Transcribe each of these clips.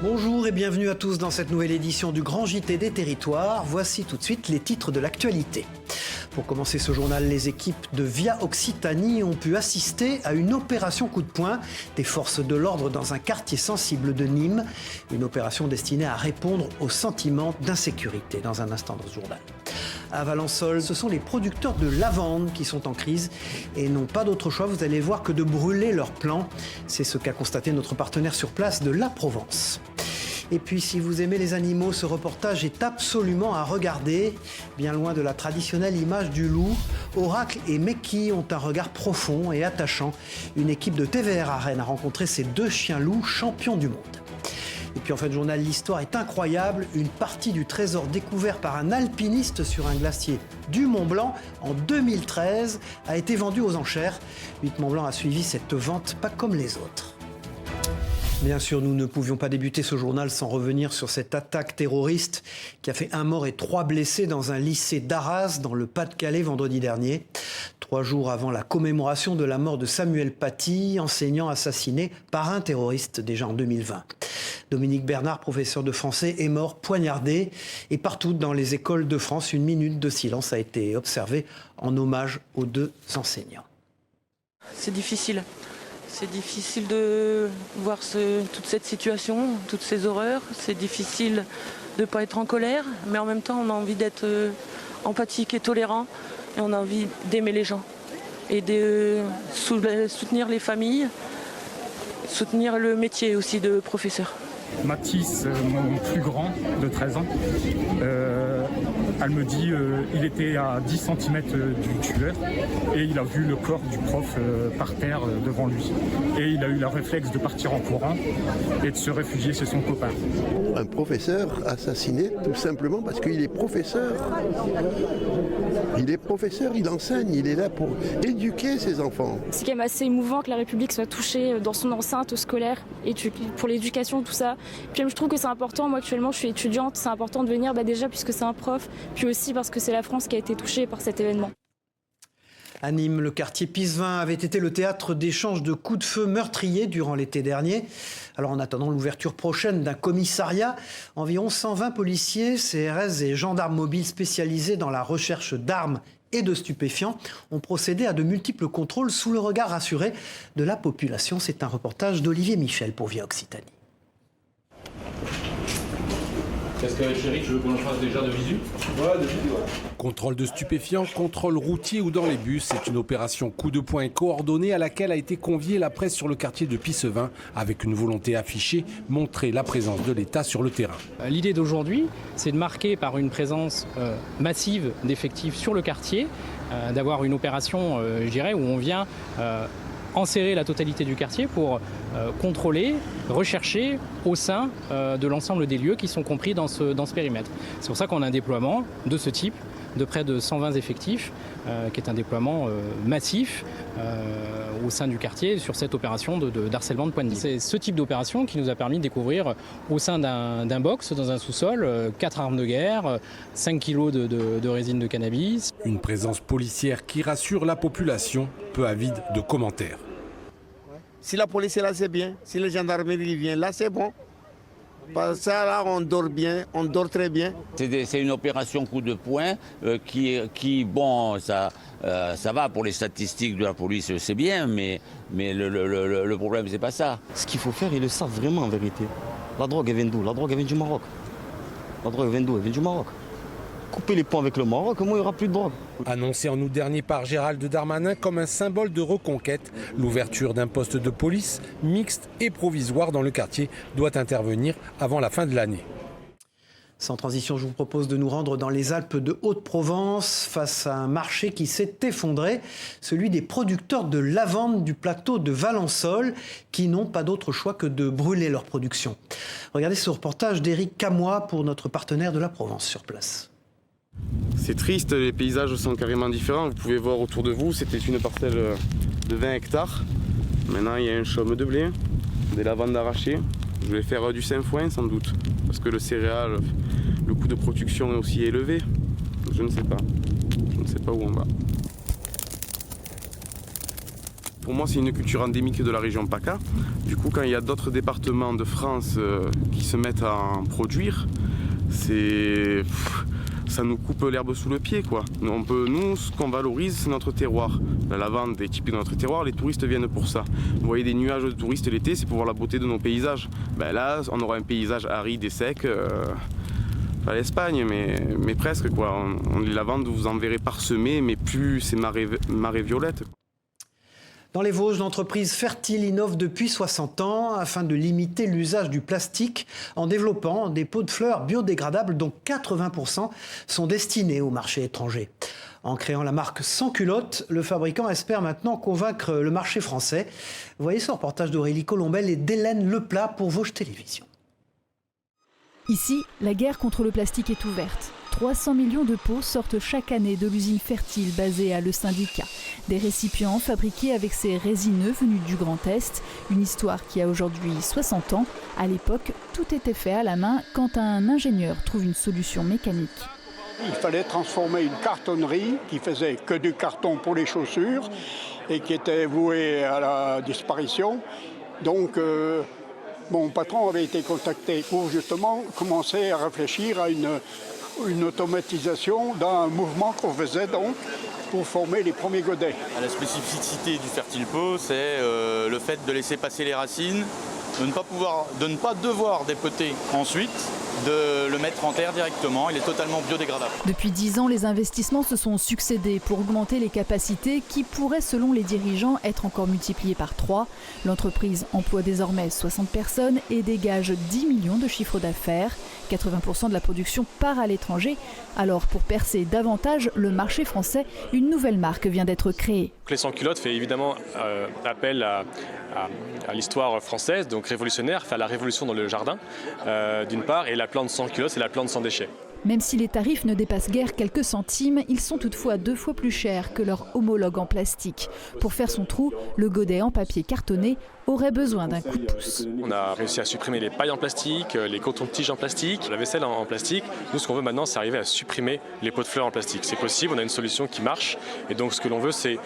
Bonjour et bienvenue à tous dans cette nouvelle édition du Grand JT des Territoires. Voici tout de suite les titres de l'actualité. Pour commencer ce journal, les équipes de Via Occitanie ont pu assister à une opération coup de poing des forces de l'ordre dans un quartier sensible de Nîmes. Une opération destinée à répondre au sentiment d'insécurité. Dans un instant dans ce journal. À Valençol, ce sont les producteurs de lavande qui sont en crise et n'ont pas d'autre choix, vous allez voir, que de brûler leurs plants. C'est ce qu'a constaté notre partenaire sur place de La Provence. Et puis, si vous aimez les animaux, ce reportage est absolument à regarder. Bien loin de la traditionnelle image du loup, Oracle et Meki ont un regard profond et attachant. Une équipe de TVR à Rennes a rencontré ces deux chiens loups champions du monde. Et puis en fin de journal, l'histoire est incroyable. Une partie du trésor découvert par un alpiniste sur un glacier du Mont Blanc en 2013 a été vendu aux enchères. 8 Mont Blanc a suivi cette vente pas comme les autres. Bien sûr, nous ne pouvions pas débuter ce journal sans revenir sur cette attaque terroriste qui a fait 1 mort et 3 blessés dans un lycée d'Arras, dans le Pas-de-Calais, vendredi dernier. 3 jours avant la commémoration de la mort de Samuel Paty, enseignant assassiné par un terroriste déjà en 2020. Dominique Bernard, professeur de français, est mort poignardé. Et partout dans les écoles de France, une minute de silence a été observée en hommage aux 2 enseignants. C'est difficile. C'est difficile de voir toute cette situation, toutes ces horreurs. C'est difficile de ne pas être en colère, mais en même temps, on a envie d'être empathique et tolérant. Et on a envie d'aimer les gens et de soutenir les familles, soutenir le métier aussi de professeur. Mathis, mon plus grand, de 13 ans, elle me dit il était à 10 cm du tueur et il a vu le corps du prof par terre devant lui. Et il a eu le réflexe de partir en courant et de se réfugier chez son copain. Un professeur assassiné tout simplement parce qu'il est professeur. Il est professeur, il enseigne, il est là pour éduquer ses enfants. C'est quand même assez émouvant que la République soit touchée dans son enceinte scolaire et pour l'éducation, tout ça. Puis je trouve que c'est important, moi actuellement je suis étudiante, c'est important de venir déjà puisque c'est un prof, puis aussi parce que c'est la France qui a été touchée par cet événement. À Nîmes, le quartier Pisevin avait été le théâtre d'échanges de coups de feu meurtriers durant l'été dernier. Alors en attendant l'ouverture prochaine d'un commissariat, environ 120 policiers, CRS et gendarmes mobiles spécialisés dans la recherche d'armes et de stupéfiants ont procédé à de multiples contrôles sous le regard rassuré de la population. C'est un reportage d'Olivier Michel pour Via Occitanie. Est-ce qu'avec Chéri, tu veux qu'on le fasse déjà de visu ? Ouais, de visu, ouais. Contrôle de stupéfiants, contrôle routier ou dans les bus, c'est une opération coup de poing coordonnée à laquelle a été conviée la presse sur le quartier de Pisevin, avec une volonté affichée, montrer la présence de l'État sur le terrain. L'idée d'aujourd'hui, c'est de marquer par une présence massive d'effectifs sur le quartier, d'avoir une opération, je dirais, où on vient enserrer la totalité du quartier pour contrôler, rechercher au sein de l'ensemble des lieux qui sont compris dans ce périmètre. C'est pour ça qu'on a un déploiement de ce type, de près de 120 effectifs, qui est un déploiement massif au sein du quartier sur cette opération d'harcèlement de poignée. C'est ce type d'opération qui nous a permis de découvrir au sein d'un box, dans un sous-sol, 4 armes de guerre, 5 kilos de résine de cannabis. Une présence policière qui rassure la population, peu avide de commentaires. Si la police est là, c'est bien. Si la gendarmerie vient là, c'est bon. Parce que ça, là, on dort bien, on dort très bien. C'est une opération coup de poing qui bon, ça va pour les statistiques de la police, c'est bien, mais le problème, c'est pas ça. Ce qu'il faut faire, ils le savent vraiment en vérité. La drogue, elle vient d'où? La drogue, elle vient du Maroc. La drogue, elle vient d'où? Elle vient du Maroc. Couper les ponts avec le Maroc, moi il n'y aura plus de drogue. Annoncé en août dernier par Gérald Darmanin comme un symbole de reconquête, l'ouverture d'un poste de police mixte et provisoire dans le quartier doit intervenir avant la fin de l'année. Sans transition, je vous propose de nous rendre dans les Alpes de Haute-Provence face à un marché qui s'est effondré, celui des producteurs de lavande du plateau de Valençol qui n'ont pas d'autre choix que de brûler leur production. Regardez ce reportage d'Éric Camois pour notre partenaire de la Provence sur place. C'est triste, les paysages sont carrément différents. Vous pouvez voir autour de vous, c'était une parcelle de 20 hectares. Maintenant, il y a un chaume de blé, des lavandes arrachées. Je vais faire du sainfoin sans doute, parce que le céréal, le coût de production est aussi élevé. Je ne sais pas. Je ne sais pas où on va. pour moi, c'est une culture endémique de la région PACA. Du coup, quand il y a d'autres départements de France qui se mettent à en produire, ça nous coupe l'herbe sous le pied, quoi. Nous, ce qu'on valorise, c'est notre terroir. La lavande est typique de notre terroir, les touristes viennent pour ça. Vous voyez des nuages de touristes l'été, c'est pour voir la beauté de nos paysages. Là, on aura un paysage aride et sec, pas l'Espagne, mais presque, quoi. Les lavandes, vous en verrez parsemées, mais plus c'est marée violette. Dans les Vosges, l'entreprise Fertile innove depuis 60 ans afin de limiter l'usage du plastique en développant des pots de fleurs biodégradables dont 80% sont destinés au marché étranger. En créant la marque Sans Culotte, le fabricant espère maintenant convaincre le marché français. Vous voyez ce reportage d'Aurélie Colombel et d'Hélène Leplat pour Vosges Télévisions. Ici, la guerre contre le plastique est ouverte. 300 millions de pots sortent chaque année de l'usine Fertile basée à Le Syndicat. Des récipients fabriqués avec ces résineux venus du Grand Est. Une histoire qui a aujourd'hui 60 ans. À l'époque, tout était fait à la main quand un ingénieur trouve une solution mécanique. Il fallait transformer une cartonnerie qui faisait que du carton pour les chaussures et qui était vouée à la disparition. Donc mon patron avait été contacté pour justement commencer à réfléchir à une automatisation d'un mouvement qu'on faisait donc pour former les premiers godets. La spécificité du Fertile Pot, c'est le fait de laisser passer les racines, de ne pas devoir dépoter ensuite, de le mettre en terre directement. Il est totalement biodégradable. Depuis 10 ans, les investissements se sont succédés pour augmenter les capacités qui pourraient, selon les dirigeants, être encore multipliées par 3. L'entreprise emploie désormais 60 personnes et dégage 10 millions de chiffre d'affaires. 80% de la production part à l'étranger. Alors, pour percer davantage le marché français, une nouvelle marque vient d'être créée. Les Sans Culottes fait évidemment appel à l'histoire française, donc révolutionnaire, faire la révolution dans le jardin, d'une part, et la plante sans culotte, c'est la plante sans déchets. Même si les tarifs ne dépassent guère quelques centimes, ils sont toutefois 2 fois plus chers que leur homologue en plastique. Pour faire son trou, le godet en papier cartonné aurait besoin d'un coup de pouce. On a réussi à supprimer les pailles en plastique, les cotons-tiges en plastique, la vaisselle en plastique. Nous, ce qu'on veut maintenant, c'est arriver à supprimer les pots de fleurs en plastique. C'est possible, on a une solution qui marche. Et donc, ce que l'on veut, c'est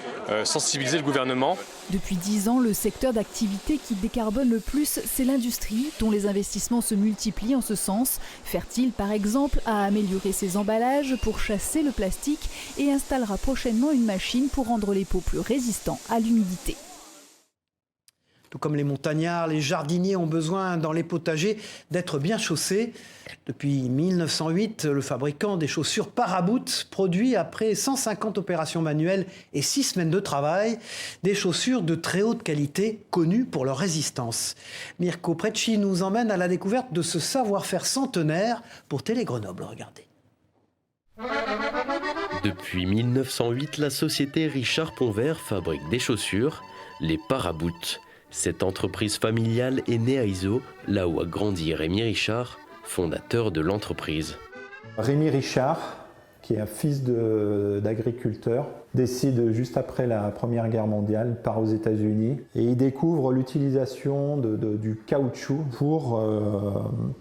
sensibiliser le gouvernement. Depuis 10 ans, le secteur d'activité qui décarbone le plus, c'est l'industrie, dont les investissements se multiplient en ce sens. Fertile, par exemple, a amélioré ses emballages pour chasser le plastique et installera prochainement une machine pour rendre les pots plus résistants à l'humidité. Tout comme les montagnards, les jardiniers ont besoin dans les potagers d'être bien chaussés. Depuis 1908, le fabricant des chaussures Paraboot produit, après 150 opérations manuelles et 6 semaines de travail, des chaussures de très haute qualité, connues pour leur résistance. Mirko Precci nous emmène à la découverte de ce savoir-faire centenaire pour Télé Grenoble. Regardez. Depuis 1908, la société Richard Ponvert fabrique des chaussures, les Paraboot. Cette entreprise familiale est née à Izeaux, là où a grandi Rémi Richard, fondateur de l'entreprise. Rémi Richard, qui est un fils d'agriculteur, décide juste après la Première Guerre mondiale, part aux États-Unis et il découvre l'utilisation du caoutchouc pour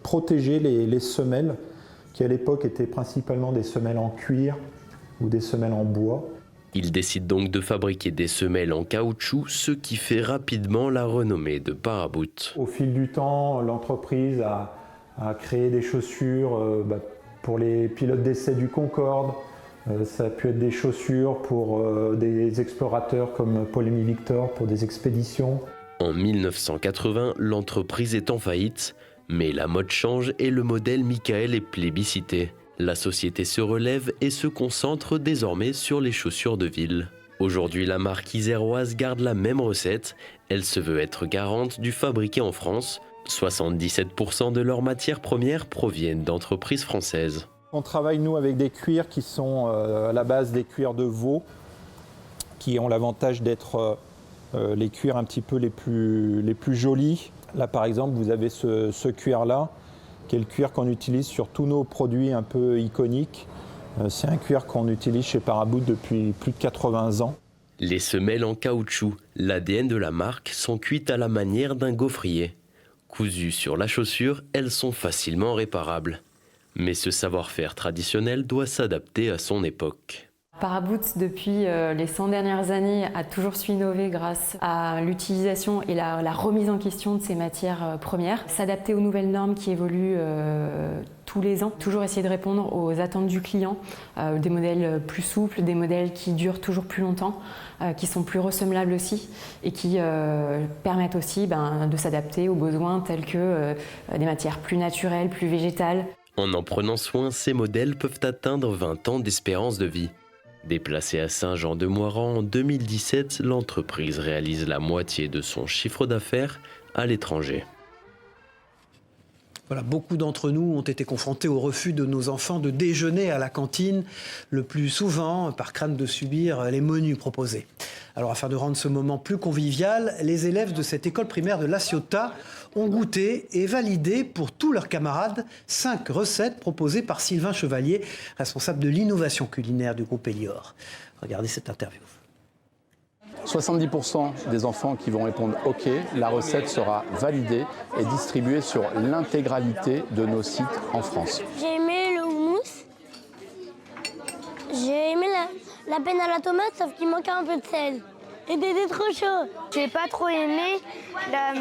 protéger les semelles, qui à l'époque étaient principalement des semelles en cuir ou des semelles en bois. Il décide donc de fabriquer des semelles en caoutchouc, ce qui fait rapidement la renommée de Paraboot. Au fil du temps, l'entreprise a créé des chaussures pour les pilotes d'essai du Concorde. Ça a pu être des chaussures pour des explorateurs comme Paul-Émile Victor pour des expéditions. En 1980, l'entreprise est en faillite, mais la mode change et le modèle Michael est plébiscité. La société se relève et se concentre désormais sur les chaussures de ville. Aujourd'hui, la marque iséroise garde la même recette. Elle se veut être garante du fabriqué en France. 77% de leurs matières premières proviennent d'entreprises françaises. On travaille, nous, avec des cuirs qui sont à la base des cuirs de veau, qui ont l'avantage d'être les cuirs un petit peu les plus jolis. Là, par exemple, vous avez ce cuir-là, qui est le cuir qu'on utilise sur tous nos produits un peu iconiques. C'est un cuir qu'on utilise chez Paraboot depuis plus de 80 ans. Les semelles en caoutchouc, l'ADN de la marque, sont cuites à la manière d'un gaufrier. Cousues sur la chaussure, elles sont facilement réparables. Mais ce savoir-faire traditionnel doit s'adapter à son époque. Paraboot, depuis les 100 dernières années, a toujours su innover grâce à l'utilisation et la remise en question de ces matières premières, s'adapter aux nouvelles normes qui évoluent tous les ans, toujours essayer de répondre aux attentes du client, des modèles plus souples, des modèles qui durent toujours plus longtemps, qui sont plus ressemblables aussi et qui permettent aussi de s'adapter aux besoins tels que des matières plus naturelles, plus végétales. En prenant soin, ces modèles peuvent atteindre 20 ans d'espérance de vie. Déplacée à Saint-Jean-de-Moiran en 2017, l'entreprise réalise la moitié de son chiffre d'affaires à l'étranger. Voilà, beaucoup d'entre nous ont été confrontés au refus de nos enfants de déjeuner à la cantine, le plus souvent par crainte de subir les menus proposés. Alors afin de rendre ce moment plus convivial, les élèves de cette école primaire de La Ciotat ont goûté et validé pour tous leurs camarades 5 recettes proposées par Sylvain Chevalier, responsable de l'innovation culinaire du groupe Elior. Regardez cette interview. 70% des enfants qui vont répondre OK, la recette sera validée et distribuée sur l'intégralité de nos sites en France. J'ai aimé le houmous, j'ai aimé la penne à la tomate, sauf qu'il manquait un peu de sel. Et c'était trop chaud. J'ai pas trop aimé la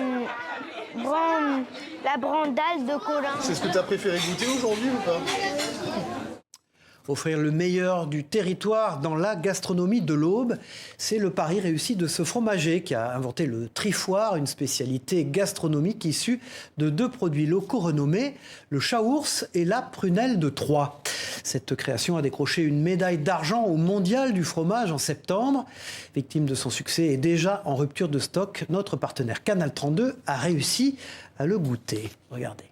brandade de Colin. C'est ce que tu as préféré goûter aujourd'hui ou pas ? Offrir le meilleur du territoire dans la gastronomie de l'Aube, c'est le pari réussi de ce fromager qui a inventé le trifoire, une spécialité gastronomique issue de 2 produits locaux renommés, le chaours et la prunelle de Troyes. Cette création a décroché une médaille d'argent au Mondial du fromage en septembre. Victime de son succès et déjà en rupture de stock, notre partenaire Canal 32 a réussi à le goûter. Regardez.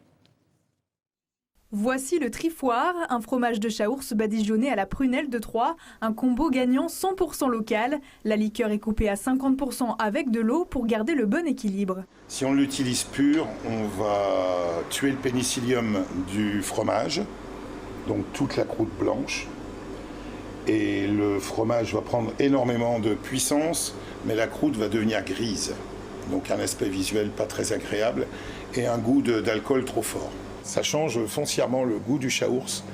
Voici le trifoire, un fromage de chaours badigeonné à la prunelle de Troyes, un combo gagnant 100% local. La liqueur est coupée à 50% avec de l'eau pour garder le bon équilibre. Si on l'utilise pur, on va tuer le pénicillium du fromage, donc toute la croûte blanche. Et le fromage va prendre énormément de puissance, mais la croûte va devenir grise. Donc un aspect visuel pas très agréable et un goût d'alcool trop fort. Ça change foncièrement le goût du chaours.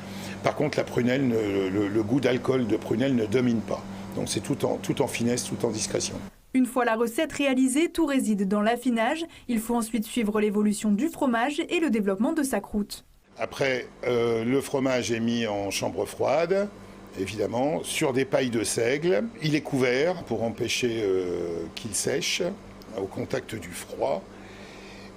Par contre, la prunelle, le goût d'alcool de prunelle ne domine pas. Donc c'est tout en finesse, tout en discrétion. Une fois la recette réalisée, tout réside dans l'affinage. Il faut ensuite suivre l'évolution du fromage et le développement de sa croûte. Après, le fromage est mis en chambre froide, évidemment, sur des pailles de seigle. Il est couvert pour empêcher qu'il sèche au contact du froid.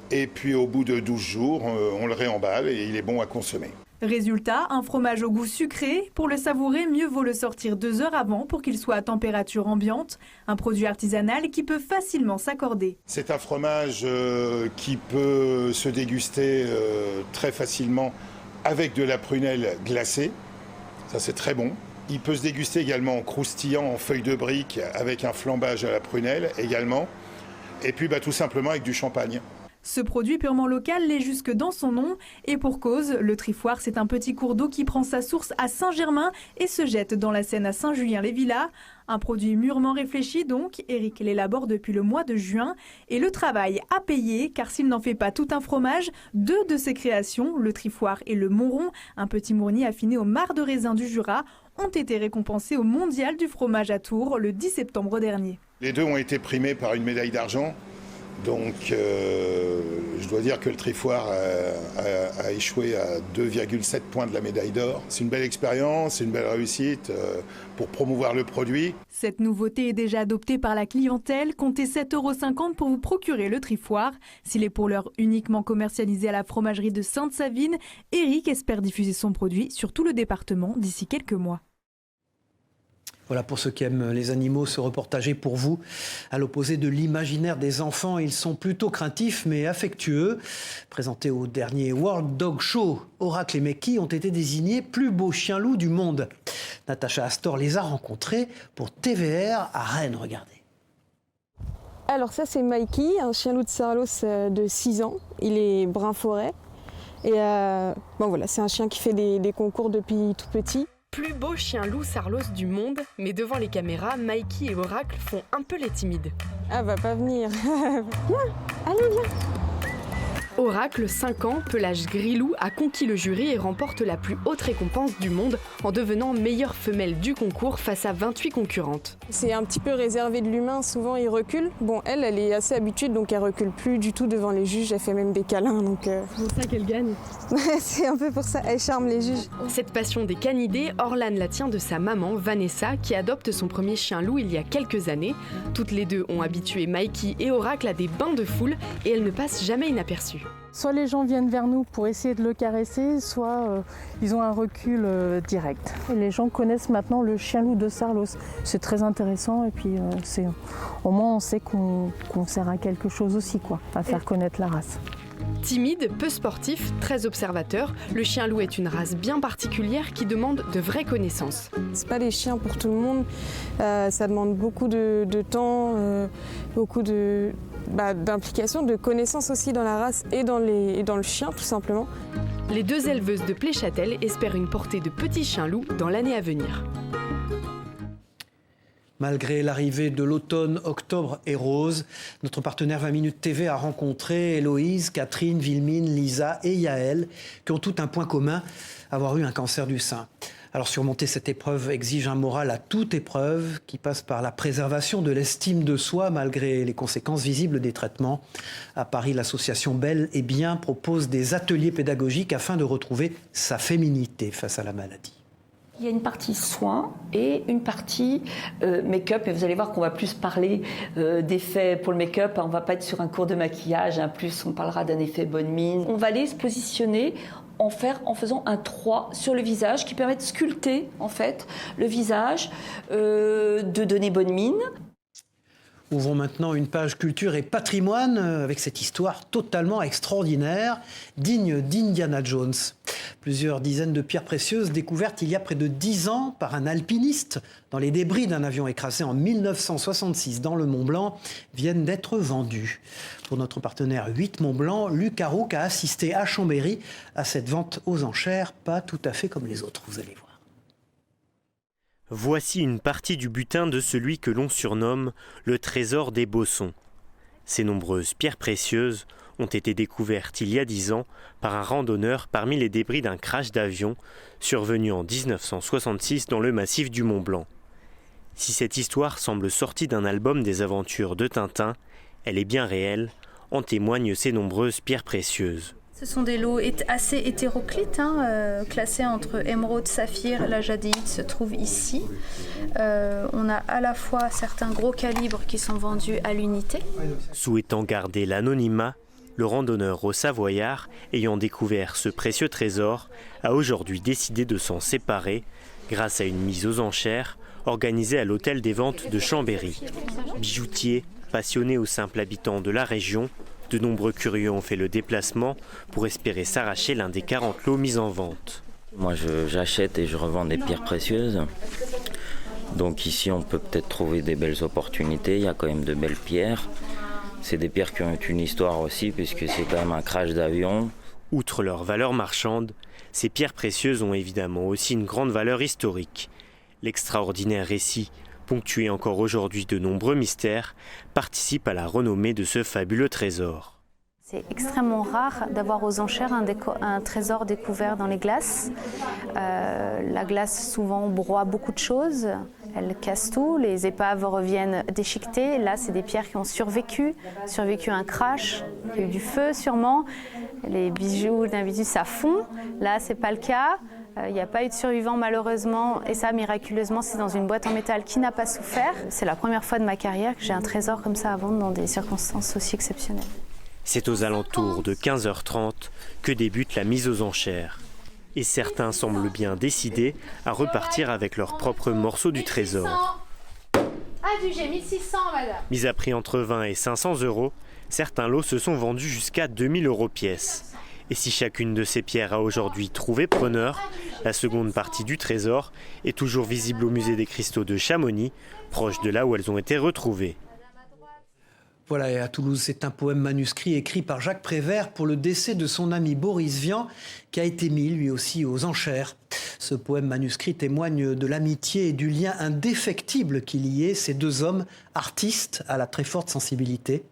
Et puis au bout de 12 jours, on le réemballe et il est bon à consommer. Résultat, un fromage au goût sucré. Pour le savourer, mieux vaut le sortir 2 heures avant pour qu'il soit à température ambiante. Un produit artisanal qui peut facilement s'accorder. C'est un fromage qui peut se déguster très facilement avec de la prunelle glacée. Ça, c'est très bon. Il peut se déguster également en croustillant, en feuilles de brique, avec un flambage à la prunelle également. Et puis tout simplement avec du champagne. Ce produit purement local l'est jusque dans son nom. Et pour cause, le trifoire, c'est un petit cours d'eau qui prend sa source à Saint-Germain et se jette dans la Seine à Saint-Julien-les-Villas. Un produit mûrement réfléchi donc. Éric l'élabore depuis le mois de juin. Et le travail a payé, car s'il n'en fait pas tout un fromage, 2 de ses créations, le trifoire et le Monron, un petit mourni affiné au marc de raisin du Jura, ont été récompensés au Mondial du fromage à Tours le 10 septembre dernier. Les 2 ont été primés par une médaille d'argent. Donc je dois dire que le trifoire a échoué à 2,7 points de la médaille d'or. C'est une belle expérience, c'est une belle réussite pour promouvoir le produit. Cette nouveauté est déjà adoptée par la clientèle. Comptez 7,50 € pour vous procurer le trifoire. S'il est pour l'heure uniquement commercialisé à la fromagerie de Sainte-Savine, Éric espère diffuser son produit sur tout le département d'ici quelques mois. Voilà pour ceux qui aiment les animaux, ce reportage est pour vous. À l'opposé de l'imaginaire des enfants, ils sont plutôt craintifs mais affectueux. Présentés au dernier World Dog Show, Oracle et Meki ont été désignés plus beaux chiens-loups du monde. Natacha Astor les a rencontrés pour TVR à Rennes, regardez. Alors ça c'est Mikey, un chien-loup de Sarlos de 6 ans. Il est brun forêt. Et voilà, c'est un chien qui fait des concours depuis tout petit. Plus beau chien-loup Sarlos du monde, mais devant les caméras, Mikey et Oracle font un peu les timides. Ah, va pas venir. Viens, allez, viens. Oracle, 5 ans, pelage gris-loup, a conquis le jury et remporte la plus haute récompense du monde en devenant meilleure femelle du concours face à 28 concurrentes. C'est un petit peu réservé de l'humain, souvent il recule. Bon, elle est assez habituée, donc elle recule plus du tout devant les juges, elle fait même des câlins. C'est pour ça qu'elle gagne. C'est un peu pour ça, elle charme les juges. Cette passion des canidés, Orlan la tient de sa maman, Vanessa, qui adopte son premier chien loup il y a quelques années. Toutes les deux ont habitué Mikey et Oracle à des bains de foule et elles ne passent jamais inaperçues. Soit les gens viennent vers nous pour essayer de le caresser, soit ils ont un recul direct. Et les gens connaissent maintenant le chien loup de Sarlos. C'est très intéressant et puis au moins on sait qu'on sert à quelque chose aussi, à faire connaître la race. Timide, peu sportif, très observateur, le chien loup est une race bien particulière qui demande de vraies connaissances. C'est pas des chiens pour tout le monde, ça demande beaucoup de temps, beaucoup d'implication, de connaissances aussi dans la race et dans le chien tout simplement. Les deux éleveuses de Pléchâtel espèrent une portée de petits chiens loups dans l'année à venir. Malgré l'arrivée de l'automne, octobre est rose. Notre partenaire 20 Minutes TV a rencontré Héloïse, Catherine, Vilmine, Lisa et Yaël, qui ont tout un point commun, avoir eu un cancer du sein. Alors surmonter cette épreuve exige un moral à toute épreuve qui passe par la préservation de l'estime de soi malgré les conséquences visibles des traitements. À Paris, l'association Belle et Bien propose des ateliers pédagogiques afin de retrouver sa féminité face à la maladie. Il y a une partie soins et une partie make-up. Et vous allez voir qu'on va plus parler d'effets pour le make-up. On ne va pas être sur un cours de maquillage. Plus, on parlera d'un effet bonne mine. On va aller se positionner en faisant un 3 sur le visage qui permet de sculpter en fait, le visage, de donner bonne mine. Ouvrons maintenant une page culture et patrimoine avec cette histoire totalement extraordinaire, digne d'Indiana Jones. Plusieurs dizaines de pierres précieuses découvertes il y a près de 10 ans par un alpiniste dans les débris d'un avion écrasé en 1966 dans le Mont-Blanc viennent d'être vendues. Pour notre partenaire 8 Mont-Blanc, Luc Arouc a assisté à Chambéry à cette vente aux enchères, pas tout à fait comme les autres, vous allez voir. Voici une partie du butin de celui que l'on surnomme le trésor des Bossons. Ces nombreuses pierres précieuses ont été découvertes il y a 10 ans par un randonneur parmi les débris d'un crash d'avion survenu en 1966 dans le massif du Mont-Blanc. Si cette histoire semble sortie d'un album des aventures de Tintin, elle est bien réelle, en témoignent ces nombreuses pierres précieuses. Ce sont des lots assez hétéroclites, classés entre émeraude, saphir. La jadéite se trouve ici. On a à la fois certains gros calibres qui sont vendus à l'unité. Souhaitant garder l'anonymat, le randonneur au Savoyard, ayant découvert ce précieux trésor, a aujourd'hui décidé de s'en séparer grâce à une mise aux enchères organisée à l'hôtel des ventes de Chambéry. Bijoutier, passionné ou simple habitant de la région, de nombreux curieux ont fait le déplacement pour espérer s'arracher l'un des 40 lots mis en vente. Moi j'achète et je revends des pierres précieuses. Donc ici on peut peut-être trouver des belles opportunités, il y a quand même de belles pierres. C'est des pierres qui ont une histoire aussi puisque c'est quand même un crash d'avion. Outre leur valeur marchande, ces pierres précieuses ont évidemment aussi une grande valeur historique. L'extraordinaire récit, ponctué encore aujourd'hui de nombreux mystères, participe à la renommée de ce fabuleux trésor. C'est extrêmement rare d'avoir aux enchères un trésor découvert dans les glaces. La glace souvent broie beaucoup de choses, elle casse tout, les épaves reviennent déchiquetées. Là, c'est des pierres qui ont survécu à un crash, il y a eu du feu sûrement. Les bijoux d'un bijoux, ça fond. Là, c'est pas le cas. Il n'y a pas eu de survivants malheureusement, et ça miraculeusement c'est dans une boîte en métal qui n'a pas souffert. C'est la première fois de ma carrière que j'ai un trésor comme ça à vendre dans des circonstances aussi exceptionnelles. C'est aux alentours de 15h30 que débute la mise aux enchères. Et certains semblent bien décidés à repartir avec leur propre morceau du trésor. J'ai 1600 madame. Mis à prix entre 20 et 500 euros, certains lots se sont vendus jusqu'à 2000 euros pièce. Et si chacune de ces pierres a aujourd'hui trouvé preneur, la seconde partie du trésor est toujours visible au musée des cristaux de Chamonix, proche de là où elles ont été retrouvées. Voilà, et à Toulouse, c'est un poème manuscrit écrit par Jacques Prévert pour le décès de son ami Boris Vian, qui a été mis lui aussi aux enchères. Ce poème manuscrit témoigne de l'amitié et du lien indéfectible qui liait ces deux hommes artistes à la très forte sensibilité.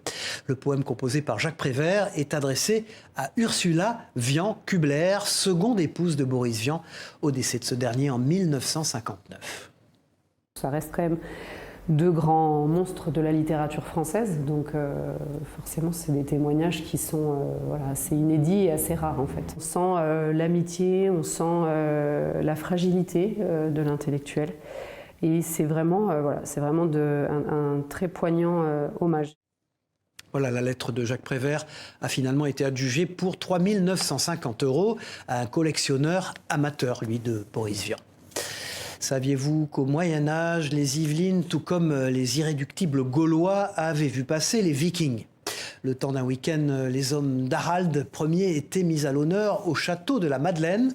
Le poème composé par Jacques Prévert est adressé à Ursula Vian-Kubler, seconde épouse de Boris Vian, au décès de ce dernier en 1959. Ça reste quand même deux grands monstres de la littérature française, donc forcément c'est des témoignages qui sont assez inédits et assez rares en fait. On sent l'amitié, on sent la fragilité de l'intellectuel et c'est vraiment, un très poignant hommage. Voilà, la lettre de Jacques Prévert a finalement été adjugée pour 3 950 € à un collectionneur amateur, lui, de Boris Vian. Saviez-vous qu'au Moyen-Âge, les Yvelines, tout comme les irréductibles Gaulois, avaient vu passer les Vikings ? Le temps d'un week-end, les hommes d'Harald Ier étaient mis à l'honneur au château de la Madeleine.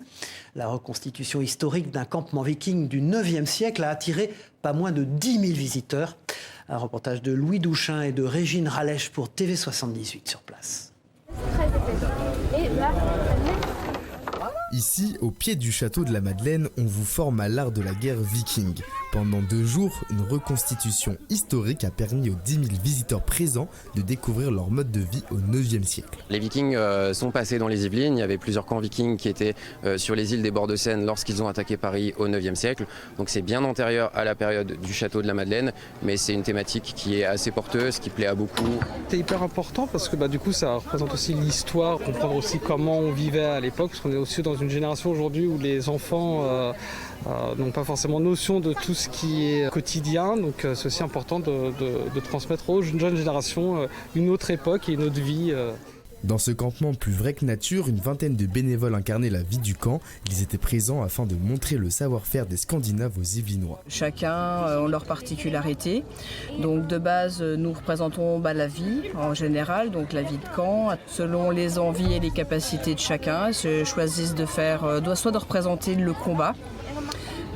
La reconstitution historique d'un campement viking du IXe siècle a attiré pas moins de 10 000 visiteurs. Un reportage de Louis Douchin et de Régine Ralèche pour TV78 sur place. Ici, au pied du château de la Madeleine, on vous forme à l'art de la guerre viking. Pendant 2 jours, une reconstitution historique a permis aux 10 000 visiteurs présents de découvrir leur mode de vie au IXe siècle. Les Vikings sont passés dans les Yvelines. Il y avait plusieurs camps vikings qui étaient sur les îles des bords de Seine lorsqu'ils ont attaqué Paris au IXe siècle. Donc c'est bien antérieur à la période du château de la Madeleine, mais c'est une thématique qui est assez porteuse, qui plaît à beaucoup. C'est hyper important parce que du coup ça représente aussi l'histoire, comprendre aussi comment on vivait à l'époque, parce qu'on est aussi dans une génération aujourd'hui où les enfants n'ont pas forcément notion de tout ce qui est quotidien, donc c'est aussi important de transmettre aux jeunes générations une autre époque et une autre vie. Dans ce campement plus vrai que nature, une vingtaine de bénévoles incarnaient la vie du camp. Ils étaient présents afin de montrer le savoir-faire des Scandinaves aux Yvelinois. Chacun ont leur particularité. Donc de base, nous représentons la vie en général, donc la vie de camp. Selon les envies et les capacités de chacun, ils se choisissent de faire, soit de représenter le combat,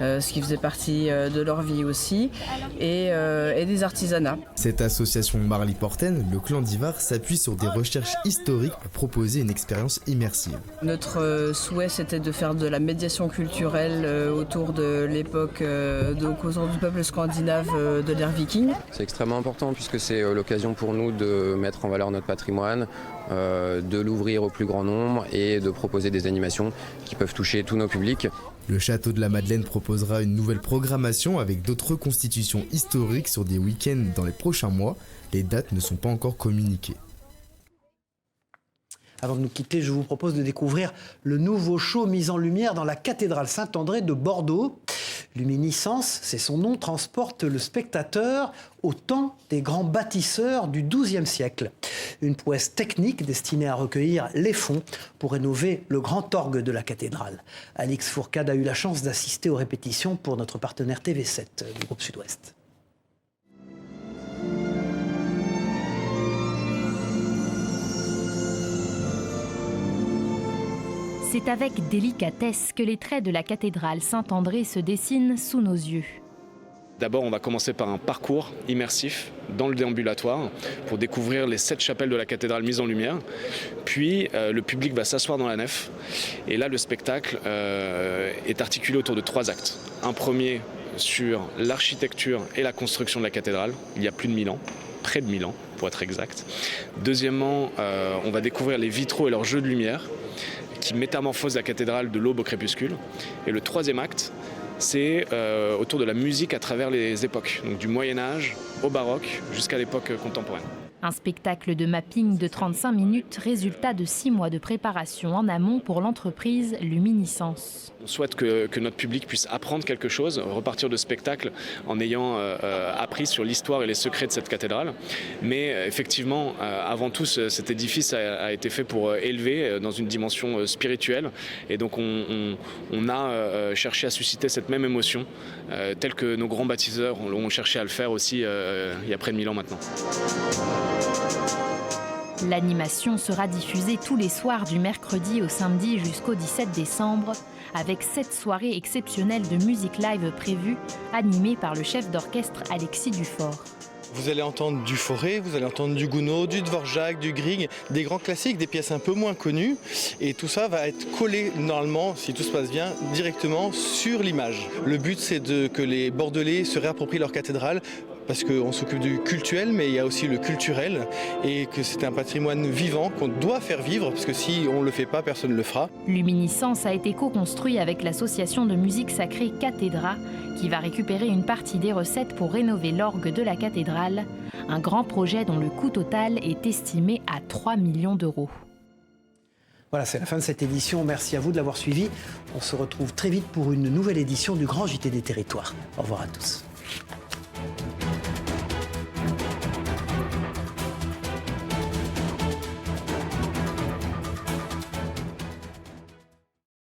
ce qui faisait partie de leur vie aussi, et des artisanats. Cette association Marly Porten, le clan d'Ivar, s'appuie sur des recherches historiques pour proposer une expérience immersive. Notre souhait, c'était de faire de la médiation culturelle autour de l'époque, autour du peuple scandinave de l'ère viking. C'est extrêmement important puisque c'est l'occasion pour nous de mettre en valeur notre patrimoine, de l'ouvrir au plus grand nombre et de proposer des animations qui peuvent toucher tous nos publics. Le château de la Madeleine proposera une nouvelle programmation avec d'autres reconstitutions historiques sur des week-ends dans les prochains mois. Les dates ne sont pas encore communiquées. Avant de nous quitter, je vous propose de découvrir le nouveau show mis en lumière dans la cathédrale Saint-André de Bordeaux. Luminiscence, c'est son nom, transporte le spectateur au temps des grands bâtisseurs du XIIe siècle. Une prouesse technique destinée à recueillir les fonds pour rénover le grand orgue de la cathédrale. Alix Fourcade a eu la chance d'assister aux répétitions pour notre partenaire TV7 du groupe Sud-Ouest. C'est avec délicatesse que les traits de la cathédrale Saint-André se dessinent sous nos yeux. D'abord, on va commencer par un parcours immersif dans le déambulatoire pour découvrir les 7 chapelles de la cathédrale mises en lumière. Puis, le public va s'asseoir dans la nef. Et là, le spectacle est articulé autour de 3 actes. Un premier sur l'architecture et la construction de la cathédrale, il y a plus de 1000 ans. Près de 1000 ans, pour être exact. Deuxièmement, on va découvrir les vitraux et leurs jeux de lumière qui métamorphosent la cathédrale de l'aube au crépuscule. Et le 3e acte, c'est autour de la musique à travers les époques, donc du Moyen-Âge au baroque jusqu'à l'époque contemporaine. Un spectacle de mapping de 35 minutes, résultat de 6 mois de préparation en amont pour l'entreprise Luminiscence. On souhaite que notre public puisse apprendre quelque chose, repartir de spectacle en ayant appris sur l'histoire et les secrets de cette cathédrale. Mais effectivement, avant tout, cet édifice a été fait pour élever dans une dimension spirituelle. Et donc on a cherché à susciter cette même émotion, telle que nos grands bâtisseurs ont cherché à le faire aussi il y a près de 1000 ans maintenant. L'animation sera diffusée tous les soirs du mercredi au samedi jusqu'au 17 décembre, avec 7 soirées exceptionnelles de musique live prévues, animées par le chef d'orchestre Alexis Dufort. Vous allez entendre du Fauré, vous allez entendre du Gounod, du Dvorak, du Grieg, des grands classiques, des pièces un peu moins connues. Et tout ça va être collé normalement, si tout se passe bien, directement sur l'image. Le but, c'est que les Bordelais se réapproprient leur cathédrale, parce qu'on s'occupe du cultuel, mais il y a aussi le culturel, et que c'est un patrimoine vivant qu'on doit faire vivre, parce que si on ne le fait pas, personne ne le fera. Luminiscence a été co-construit avec l'association de musique sacrée Cathédra, qui va récupérer une partie des recettes pour rénover l'orgue de la cathédrale, un grand projet dont le coût total est estimé à 3 millions d'euros. Voilà, c'est la fin de cette édition. Merci à vous de l'avoir suivi. On se retrouve très vite pour une nouvelle édition du Grand JT des Territoires. Au revoir à tous.